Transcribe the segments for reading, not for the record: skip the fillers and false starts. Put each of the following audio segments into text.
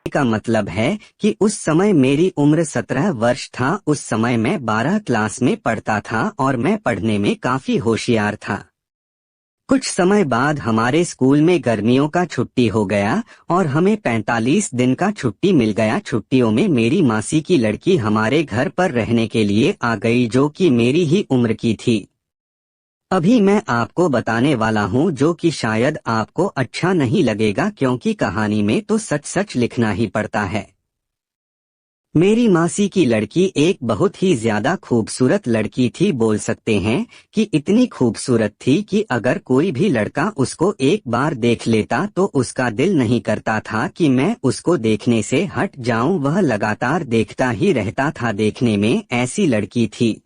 का मतलब है कि उस समय मेरी उम्र 17 वर्ष था। उस समय मैं 12 क्लास में पढ़ता था और मैं पढ़ने में काफी होशियार था। कुछ समय बाद हमारे स्कूल में गर्मियों का छुट्टी हो गया और हमें 45 दिन का छुट्टी मिल गया। छुट्टियों में मेरी मासी की लड़की हमारे घर पर रहने के लिए आ गई, जो कि मेरी ही उम्र की थी। अभी मैं आपको बताने वाला हूँ जो कि शायद आपको अच्छा नहीं लगेगा, क्योंकि कहानी में तो सच सच लिखना ही पड़ता है। मेरी मासी की लड़की एक बहुत ही ज्यादा खूबसूरत लड़की थी। बोल सकते हैं कि इतनी खूबसूरत थी कि अगर कोई भी लड़का उसको एक बार देख लेता तो उसका दिल नहीं करता था कि मैं उसको देखने से हट जाऊं। वह लगातार देखता ही रहता था। देखने में ऐसी लड़की थी।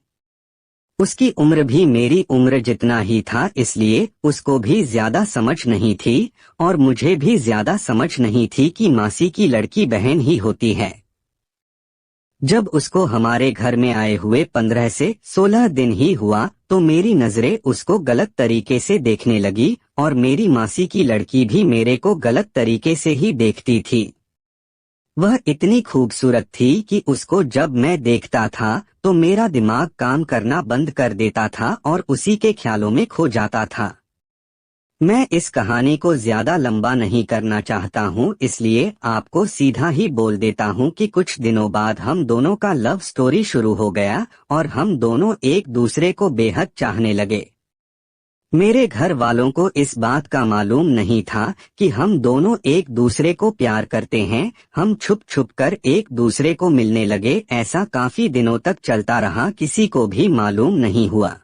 उसकी उम्र भी मेरी उम्र जितना ही था, इसलिए उसको भी ज्यादा समझ नहीं थी और मुझे भी ज्यादा समझ नहीं थी कि मासी की लड़की बहन ही होती है। जब उसको हमारे घर में आए हुए 15 से 16 दिन ही हुआ तो मेरी नजरें उसको गलत तरीके से देखने लगी और मेरी मासी की लड़की भी मेरे को गलत तरीके से ही देखती थी। वह इतनी खूबसूरत थी कि उसको जब मैं देखता था तो मेरा दिमाग काम करना बंद कर देता था और उसी के ख्यालों में खो जाता था। मैं इस कहानी को ज्यादा लंबा नहीं करना चाहता हूँ, इसलिए आपको सीधा ही बोल देता हूँ कि कुछ दिनों बाद हम दोनों का लव स्टोरी शुरू हो गया और हम दोनों एक दूसरे को बेहद चाहने लगे। मेरे घर वालों को इस बात का मालूम नहीं था कि हम दोनों एक दूसरे को प्यार करते हैं। हम छुप छुप कर एक दूसरे को मिलने लगे। ऐसा काफी दिनों तक चलता रहा, किसी को भी मालूम नहीं हुआ।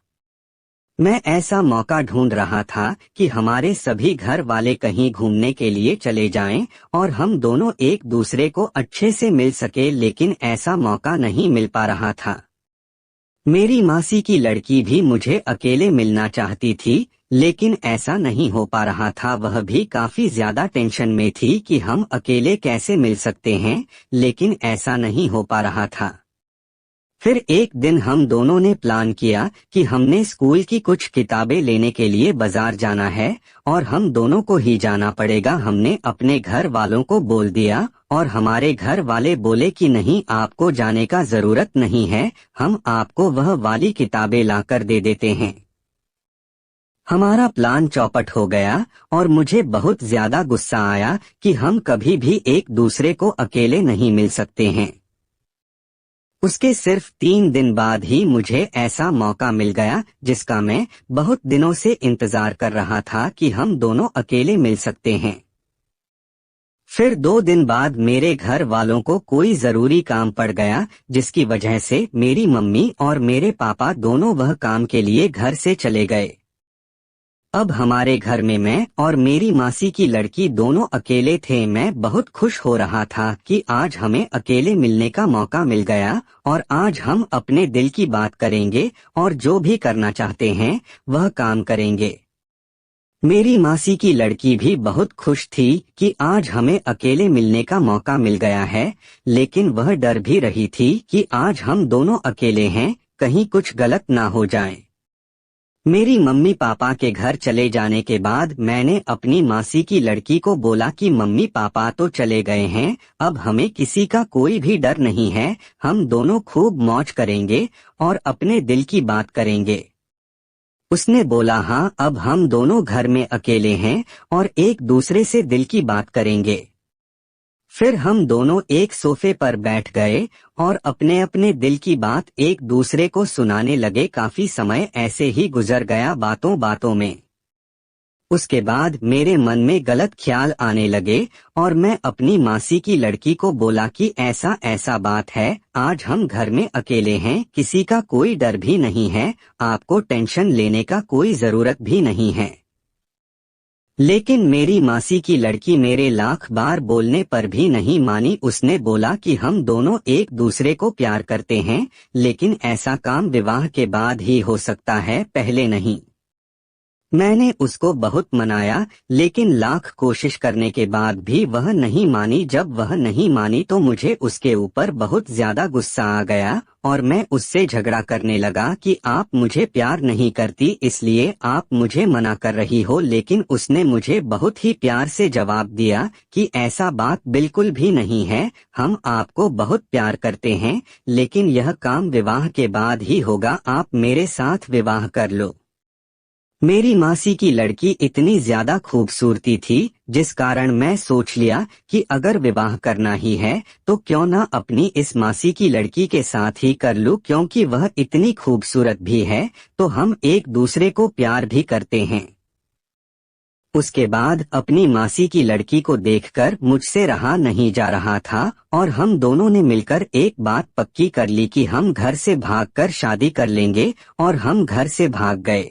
मैं ऐसा मौका ढूंढ रहा था कि हमारे सभी घर वाले कहीं घूमने के लिए चले जाएं और हम दोनों एक दूसरे को अच्छे से मिल सके, लेकिन ऐसा मौका नहीं मिल पा रहा था। मेरी मासी की लड़की भी मुझे अकेले मिलना चाहती थी, लेकिन ऐसा नहीं हो पा रहा था। वह भी काफी ज्यादा टेंशन में थी कि हम अकेले कैसे मिल सकते हैं, लेकिन ऐसा नहीं हो पा रहा था। फिर एक दिन हम दोनों ने प्लान किया कि हमने स्कूल की कुछ किताबें लेने के लिए बाजार जाना है और हम दोनों को ही जाना पड़ेगा। हमने अपने घर वालों को बोल दिया और हमारे घर वाले बोले कि नहीं, आपको जाने का जरूरत नहीं है, हम आपको वह वाली किताबें लाकर दे देते हैं। हमारा प्लान चौपट हो गया और मुझे बहुत ज्यादा गुस्सा आया कि हम कभी भी एक दूसरे को अकेले नहीं मिल सकते हैं। उसके सिर्फ 3 दिन बाद ही मुझे ऐसा मौका मिल गया जिसका मैं बहुत दिनों से इंतजार कर रहा था कि हम दोनों अकेले मिल सकते हैं। फिर 2 दिन बाद मेरे घर वालों को कोई जरूरी काम पड़ गया, जिसकी वजह से मेरी मम्मी और मेरे पापा दोनों वह काम के लिए घर से चले गए। अब हमारे घर में मैं और मेरी मासी की लड़की दोनों अकेले थे। मैं बहुत खुश हो रहा था कि आज हमें अकेले मिलने का मौका मिल गया और आज हम अपने दिल की बात करेंगे और जो भी करना चाहते हैं वह काम करेंगे। मेरी मासी की लड़की भी बहुत खुश थी कि आज हमें अकेले मिलने का मौका मिल गया है, लेकिन वह डर भी रही थी कि आज हम दोनों अकेले हैं, कहीं कुछ गलत ना हो जाए। मेरी मम्मी पापा के घर चले जाने के बाद मैंने अपनी मासी की लड़की को बोला कि मम्मी पापा तो चले गए हैं, अब हमें किसी का कोई भी डर नहीं है, हम दोनों खूब मौज करेंगे और अपने दिल की बात करेंगे। उसने बोला हाँ, अब हम दोनों घर में अकेले हैं और एक दूसरे से दिल की बात करेंगे। फिर हम दोनों एक सोफे पर बैठ गए और अपने अपने दिल की बात एक दूसरे को सुनाने लगे। काफी समय ऐसे ही गुजर गया बातों बातों में। उसके बाद मेरे मन में गलत ख्याल आने लगे और मैं अपनी मासी की लड़की को बोला कि ऐसा ऐसा बात है, आज हम घर में अकेले हैं, किसी का कोई डर भी नहीं है, आपको टेंशन लेने का कोई जरूरत भी नहीं है। लेकिन मेरी मासी की लड़की मेरे लाख बार बोलने पर भी नहीं मानी। उसने बोला कि हम दोनों एक दूसरे को प्यार करते हैं, लेकिन ऐसा काम विवाह के बाद ही हो सकता है, पहले नहीं। मैंने उसको बहुत मनाया, लेकिन लाख कोशिश करने के बाद भी वह नहीं मानी। जब वह नहीं मानी तो मुझे उसके ऊपर बहुत ज्यादा गुस्सा आ गया और मैं उससे झगड़ा करने लगा कि आप मुझे प्यार नहीं करती, इसलिए आप मुझे मना कर रही हो। लेकिन उसने मुझे बहुत ही प्यार से जवाब दिया कि ऐसा बात बिल्कुल भी नहीं है, हम आपको बहुत प्यार करते हैं, लेकिन यह काम विवाह के बाद ही होगा, आप मेरे साथ विवाह कर लो। मेरी मासी की लड़की इतनी ज्यादा खूबसूरती थी, जिस कारण मैं सोच लिया कि अगर विवाह करना ही है तो क्यों ना अपनी इस मासी की लड़की के साथ ही कर लूं, क्योंकि वह इतनी खूबसूरत भी है तो हम एक दूसरे को प्यार भी करते हैं। उसके बाद अपनी मासी की लड़की को देखकर मुझसे रहा नहीं जा रहा था और हम दोनों ने मिलकर एक बात पक्की कर ली कि हम घर से भागकर शादी कर लेंगे, और हम घर से भाग गए।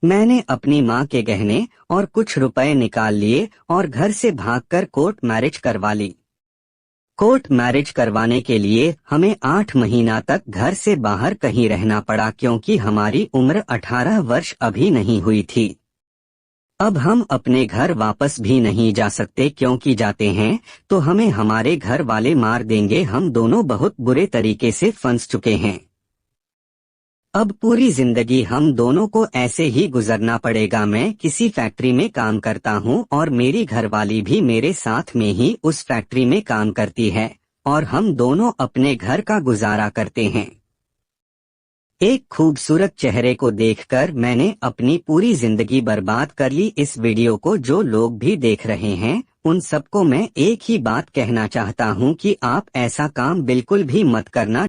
मैंने अपनी माँ के गहने और कुछ रुपए निकाल लिए और घर से भागकर कोर्ट मैरिज करवा ली। कोर्ट मैरिज करवाने के लिए हमें 8 महीना तक घर से बाहर कहीं रहना पड़ा, क्योंकि हमारी उम्र 18 वर्ष अभी नहीं हुई थी। अब हम अपने घर वापस भी नहीं जा सकते, क्योंकि जाते हैं तो हमें हमारे घर वाले मार देंगे। हम दोनों बहुत बुरे तरीके से फंस चुके हैं। अब पूरी जिंदगी हम दोनों को ऐसे ही गुजरना पड़ेगा। मैं किसी फैक्ट्री में काम करता हूँ और मेरी घरवाली भी मेरे साथ में ही उस फैक्ट्री में काम करती है और हम दोनों अपने घर का गुजारा करते हैं। एक खूबसूरत चेहरे को देखकर मैंने अपनी पूरी जिंदगी बर्बाद कर ली। इस वीडियो को जो लोग भी देख रहे हैं उन सबको मैं एक ही बात कहना चाहता हूँ कि आप ऐसा काम बिल्कुल भी मत करना।